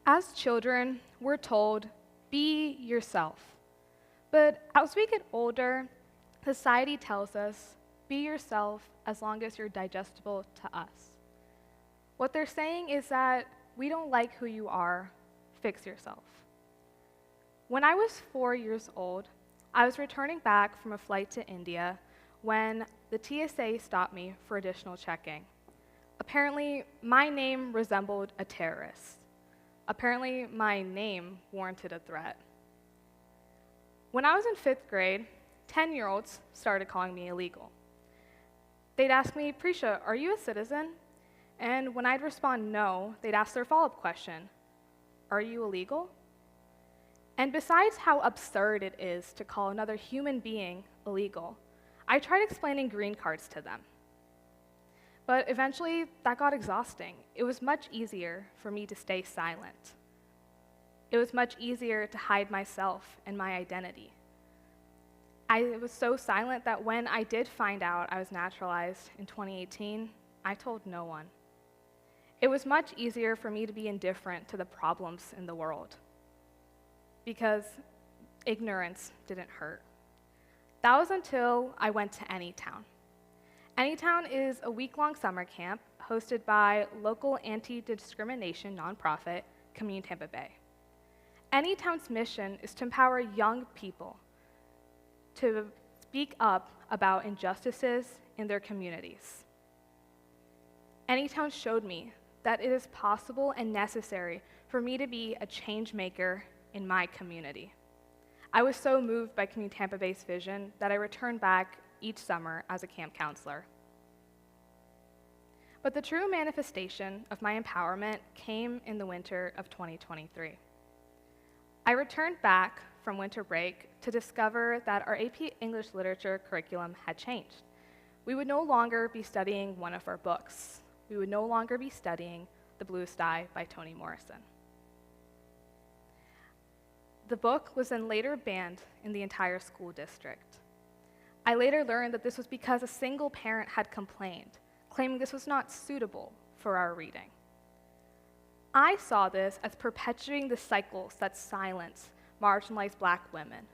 As children, we're told, be yourself. But as we get older, society tells us, be yourself as long as you're digestible to us. What they're saying is that we don't like who you are, fix yourself. When I was 4 years old, I was returning back from a flight to India when the TSA stopped me for additional checking. Apparently, my name resembled a terrorist. Apparently, my name warranted a threat. When I was in 5th grade, 10-year-olds started calling me illegal. They'd ask me, Prisha, are you a citizen? And when I'd respond no, they'd ask their follow-up question, are you illegal? And besides how absurd it is to call another human being illegal, I tried explaining green cards to them. But eventually, that got exhausting. It was much easier for me to stay silent. It was much easier to hide myself and my identity. I was so silent that when I did find out I was naturalized in 2018, I told no one. It was much easier for me to be indifferent to the problems in the world because ignorance didn't hurt. That was until I went to Anytown. Anytown is a week-long summer camp hosted by local anti-discrimination nonprofit, Commune Tampa Bay. Anytown's mission is to empower young people to speak up about injustices in their communities. Anytown showed me that it is possible and necessary for me to be a change maker in my community. I was so moved by Commune Tampa Bay's vision that I returned back each summer as a camp counselor. But the true manifestation of my empowerment came in the winter of 2023. I returned back from winter break to discover that our AP English Literature curriculum had changed. We would no longer be studying one of our books. We would no longer be studying The Blue Sky by Toni Morrison. The book was then later banned in the entire school district. I later learned that this was because a single parent had complained, claiming this was not suitable for our reading. I saw this as perpetuating the cycles that silence marginalized Black women.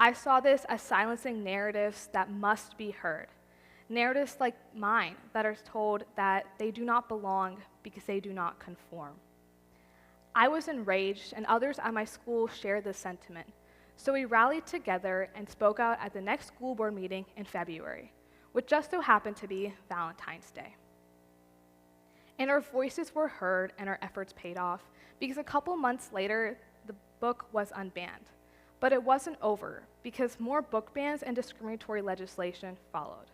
I saw this as silencing narratives that must be heard, narratives like mine that are told that they do not belong because they do not conform. I was enraged, and others at my school shared this sentiment, so we rallied together and spoke out at the next school board meeting in February, which just so happened to be Valentine's Day. And our voices were heard and our efforts paid off because a couple months later, the book was unbanned. But it wasn't over because more book bans and discriminatory legislation followed.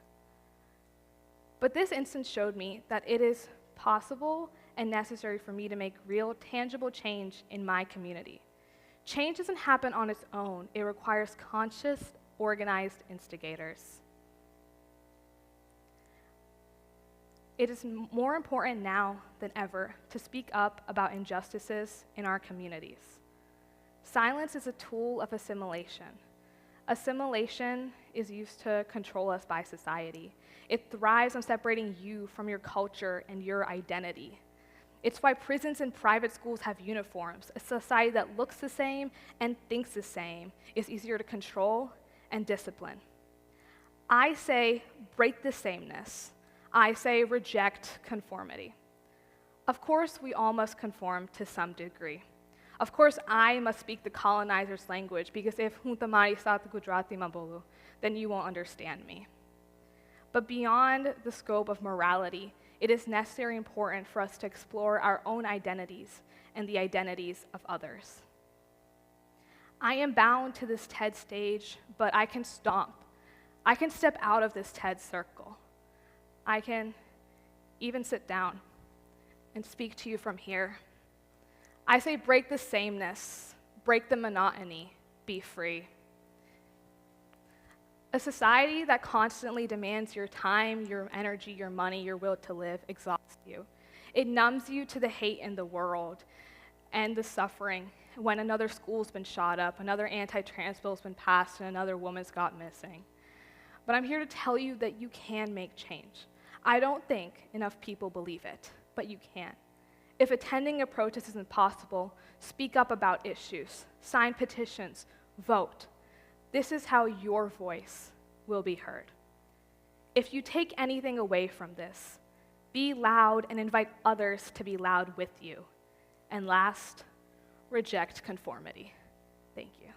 But this instance showed me that it is possible and necessary for me to make real, tangible change in my community. Change doesn't happen on its own. It requires conscious, organized instigators. It is more important now than ever to speak up about injustices in our communities. Silence is a tool of assimilation. Assimilation is used to control us by society. It thrives on separating you from your culture and your identity. It's why prisons and private schools have uniforms. A society that looks the same and thinks the same is easier to control and discipline. I say, break the sameness. I say, reject conformity. Of course, we all must conform to some degree. Of course, I must speak the colonizer's language, because if huntamari sat Gujarati mabolu, then you won't understand me. But beyond the scope of morality, it is necessary and important for us to explore our own identities and the identities of others. I am bound to this TED stage, but I can stomp. I can step out of this TED circle. I can even sit down and speak to you from here. I say break the sameness, break the monotony, be free. A society that constantly demands your time, your energy, your money, your will to live exhausts you. It numbs you to the hate in the world and the suffering when another school's been shot up, another anti-trans bill's been passed, and another woman's got missing. But I'm here to tell you that you can make change. I don't think enough people believe it, but you can. If attending a protest isn't possible, speak up about issues, sign petitions, vote. This is how your voice will be heard. If you take anything away from this, be loud and invite others to be loud with you. And last, reject conformity. Thank you.